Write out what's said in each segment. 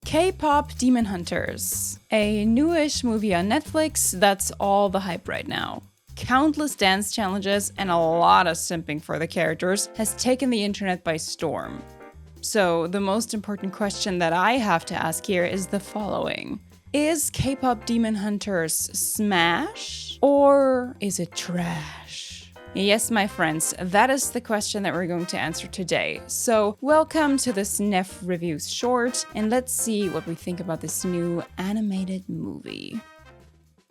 K-pop Demon Hunters, a newish movie on Netflix that's all the hype right now. Countless dance challenges and a lot of simping for the characters has taken the internet by storm. So the most important question that I have to ask here is the following. Is K-pop Demon Hunters smash or is it trash? Yes, my friends, that is the question that we're going to answer today. So welcome to this Neff Reviews short, and let's see what we think about this new animated movie.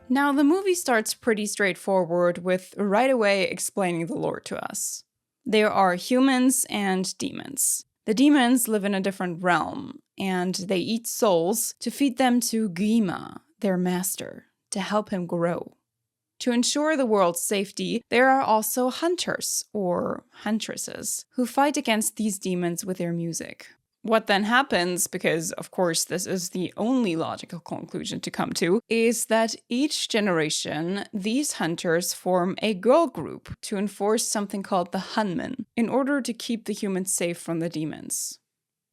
Now, the movie starts pretty straightforward with right away explaining the lore to us. There are humans and demons. The demons live in a different realm, and they eat souls to feed them to Gyma, their master, to help him grow. To ensure the world's safety, there are also hunters, or huntresses, who fight against these demons with their music. What then happens, because of course this is the only logical conclusion to come to, is that each generation, these hunters form a girl group to enforce something called the Hunman, in order to keep the humans safe from the demons.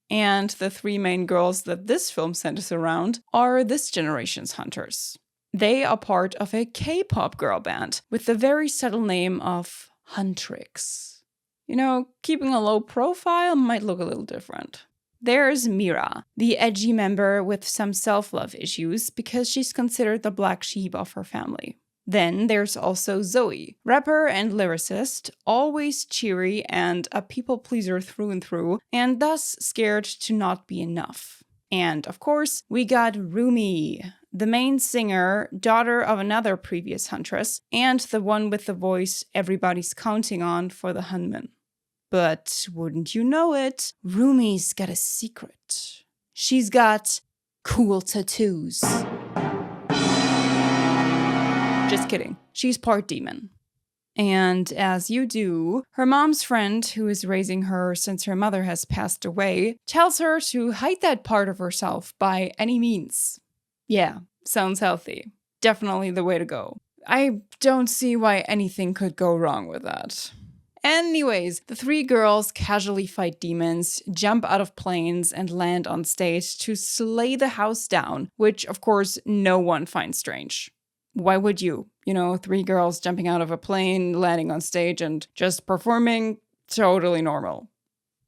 And the three main girls that this film centers around are this generation's hunters. They are part of a K-pop girl band with the very subtle name of Huntrix. You know, keeping a low profile might look a little different. There's Mira, the edgy member with some self-love issues because she's considered the black sheep of her family. Then there's also Zoe, rapper and lyricist, always cheery and a people pleaser through and through, and thus scared to not be enough. And of course, we got Rumi, the main singer, daughter of another previous huntress, and the one with the voice everybody's counting on for the Hunman. But wouldn't you know it, Rumi's got a secret. She's got cool tattoos. Just kidding, she's part demon. And as you do, her mom's friend, who is raising her since her mother has passed away, tells her to hide that part of herself by any means. Yeah, sounds healthy. Definitely the way to go. I don't see why anything could go wrong with that. Anyways, the three girls casually fight demons, jump out of planes, and land on stage to slay the house down, which of course no one finds strange. Why would you? You know, three girls jumping out of a plane, landing on stage, and just performing, totally normal.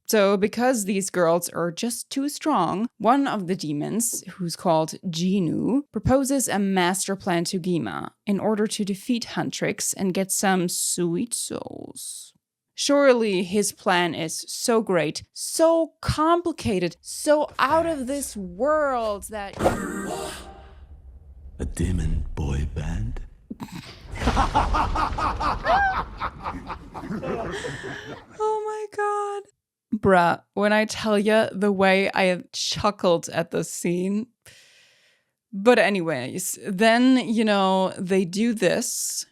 So because these girls are just too strong, one of the demons, who's called Jinu, proposes a master plan to Gyma in order to defeat Huntrix and get some sweet souls. Surely his plan is so great, so complicated, so out of this world that... A demon boy band? Oh my god. Bruh, when I tell ya the way I chuckled at this scene. But anyways, then, you know, they do this.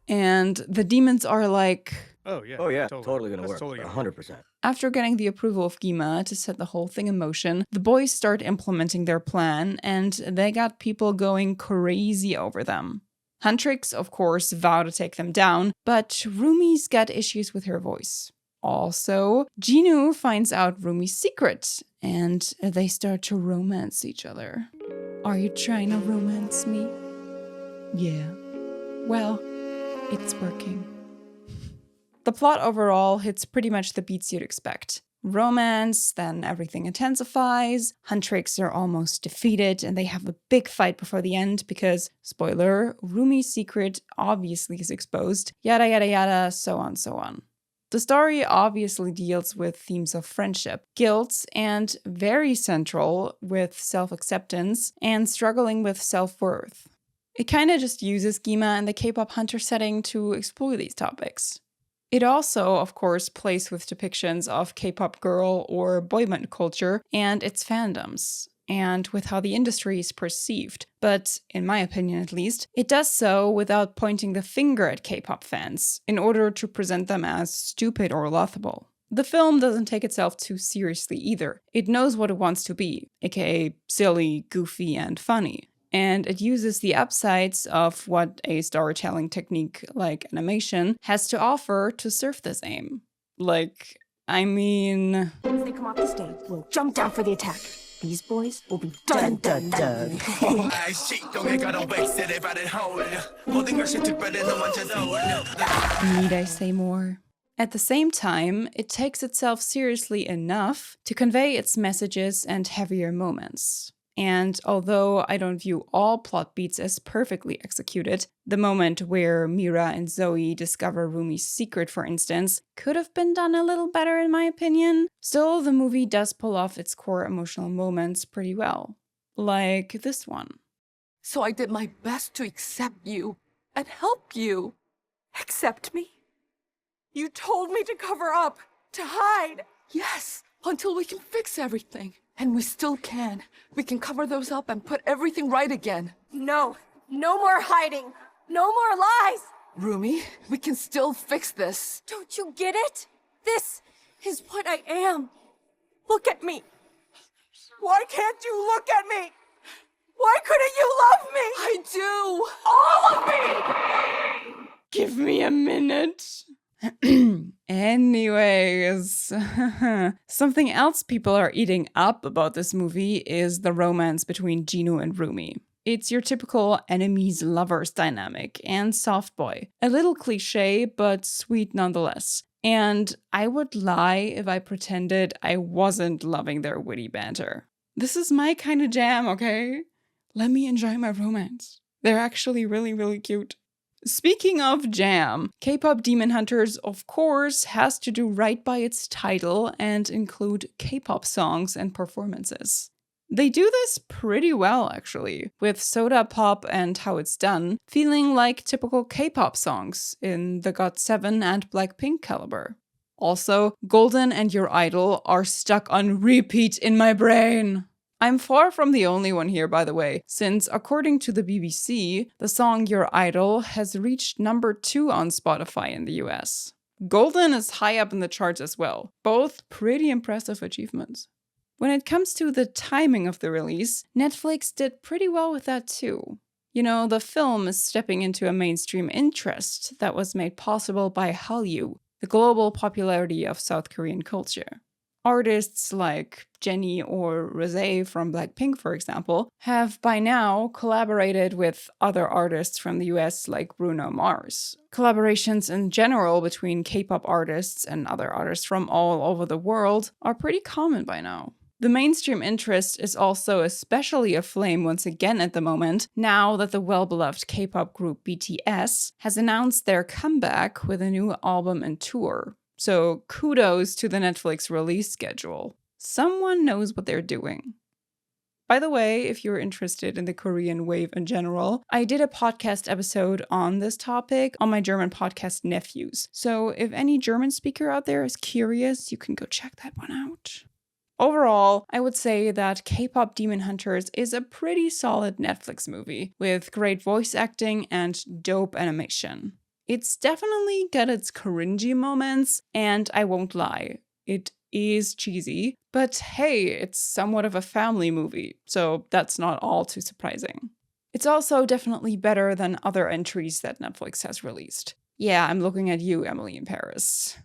And the demons are like... Oh yeah, totally gonna work, totally 100%. After getting the approval of Gyma to set the whole thing in motion, the boys start implementing their plan, and they got people going crazy over them. Huntrix, of course, vow to take them down, but Rumi's got issues with her voice. Also, Jinu finds out Rumi's secret, and they start to romance each other. Are you trying to romance me? Yeah. Well, it's working. The plot overall hits pretty much the beats you'd expect. Romance, then everything intensifies, Huntrix are almost defeated, and they have a big fight before the end because, spoiler, Rumi's secret obviously is exposed, yada yada yada, so on so on. The story obviously deals with themes of friendship, guilt, and very central with self-acceptance and struggling with self-worth. It kinda just uses Gyma and the K-pop hunter setting to explore these topics. It also, of course, plays with depictions of K-pop girl or boy band culture and its fandoms, and with how the industry is perceived. But, in my opinion at least, it does so without pointing the finger at K-pop fans, in order to present them as stupid or laughable. The film doesn't take itself too seriously either. It knows what it wants to be, aka silly, goofy, and funny. And it uses the upsides of what a storytelling technique like animation has to offer to serve this aim. Like, I mean... As they come off the stage, we'll jump down for the attack. These boys will be done. Need I say more? At the same time, it takes itself seriously enough to convey its messages and heavier moments. And although I don't view all plot beats as perfectly executed, the moment where Mira and Zoe discover Rumi's secret, for instance, could have been done a little better in my opinion. Still, the movie does pull off its core emotional moments pretty well. Like this one. So I did my best to accept you and help you. Accept me? You told me to cover up, to hide. Yes, until we can fix everything. And we still can. We can cover those up and put everything right again. No, no more hiding. No more lies. Rumi, we can still fix this. Don't you get it? This is what I am. Look at me. Why can't you look at me? Why couldn't you love me? I do. All of me! Give me a minute. Anyways, something else people are eating up about this movie is the romance between Gino and Rumi. It's your typical enemies-lovers dynamic and soft boy. A little cliche, but sweet nonetheless. And I would lie if I pretended I wasn't loving their witty banter. This is my kind of jam, okay? Let me enjoy my romance. They're actually really, really cute. Speaking of jam, K-pop Demon Hunters, of course, has to do right by its title and include K-pop songs and performances. They do this pretty well, actually, with Soda Pop and How It's Done feeling like typical K-pop songs in the GOT7 and Blackpink caliber. Also, Golden and Your Idol are stuck on repeat in my brain. I'm far from the only one here, by the way, since according to the BBC, the song Your Idol has reached number 2 on Spotify in the US. Golden is high up in the charts as well, both pretty impressive achievements. When it comes to the timing of the release, Netflix did pretty well with that too. You know, the film is stepping into a mainstream interest that was made possible by Hallyu, the global popularity of South Korean culture. Artists like Jennie or Rosé from Blackpink, for example, have by now collaborated with other artists from the US like Bruno Mars. Collaborations in general between K-pop artists and other artists from all over the world are pretty common by now. The mainstream interest is also especially aflame once again at the moment, now that the well-beloved K-pop group BTS has announced their comeback with a new album and tour. So kudos to the Netflix release schedule. Someone knows what they're doing. By the way, if you're interested in the Korean wave in general, I did a podcast episode on this topic on my German podcast Neffviews. So if any German speaker out there is curious, you can go check that one out. Overall, I would say that K-pop Demon Hunters is a pretty solid Netflix movie with great voice acting and dope animation. It's definitely got its cringy moments, and I won't lie, it is cheesy, but hey, it's somewhat of a family movie, so that's not all too surprising. It's also definitely better than other entries that Netflix has released. Yeah, I'm looking at you, Emily in Paris.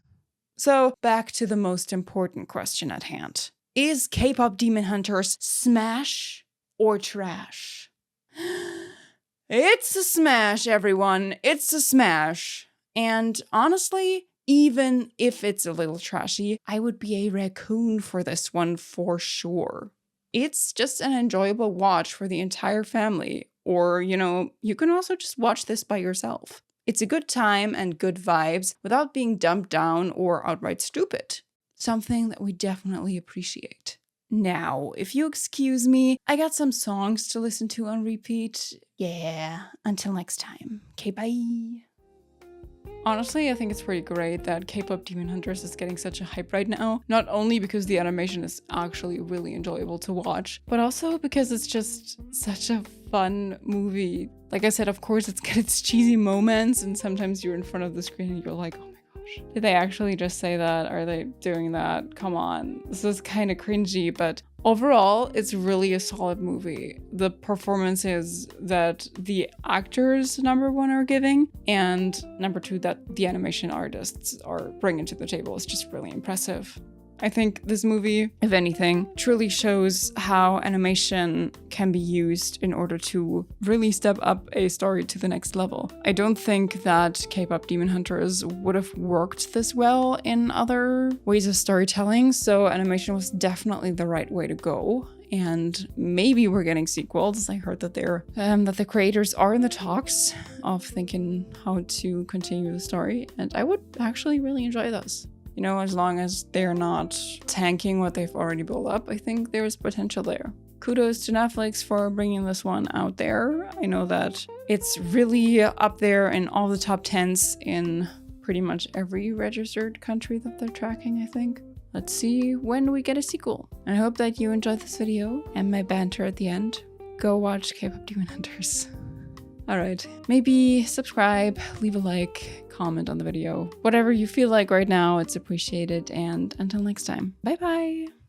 So, back to the most important question at hand. Is K-pop Demon Hunters smash or trash? It's a smash, everyone. It's a smash. And honestly, even if it's a little trashy, I would be a raccoon for this one for sure. It's just an enjoyable watch for the entire family. Or, you can also just watch this by yourself. It's a good time and good vibes without being dumbed down or outright stupid. Something that we definitely appreciate. Now, if you excuse me, I got some songs to listen to on repeat. Yeah, until next time. Okay, bye. Honestly, I think it's pretty great that K-pop Demon Hunters is getting such a hype right now. Not only because the animation is actually really enjoyable to watch, but also because it's just such a fun movie. Like I said, of course, it's got its cheesy moments, and sometimes you're in front of the screen and you're like, oh my gosh, did they actually just say that? Are they doing that? Come on. This is kind of cringy, but Overall, it's really a solid movie. The performances that the actors, number one, are giving, and number two, that the animation artists are bringing to the table is just really impressive. I think this movie, if anything, truly shows how animation can be used in order to really step up a story to the next level. I don't think that K-pop Demon Hunters would have worked this well in other ways of storytelling, so animation was definitely the right way to go. And maybe we're getting sequels. I heard that that the creators are in the talks of thinking how to continue the story, and I would actually really enjoy those. You know, as long as they're not tanking what they've already built up, I think there's potential there. Kudos to Netflix for bringing this one out there. I know that it's really up there in all the top 10s in pretty much every registered country that they're tracking, I think. Let's see when we get a sequel. I hope that you enjoyed this video and my banter at the end. Go watch K-pop Demon Hunters. Alright, maybe subscribe, leave a like, comment on the video. Whatever you feel like right now, it's appreciated. And until next time, bye bye!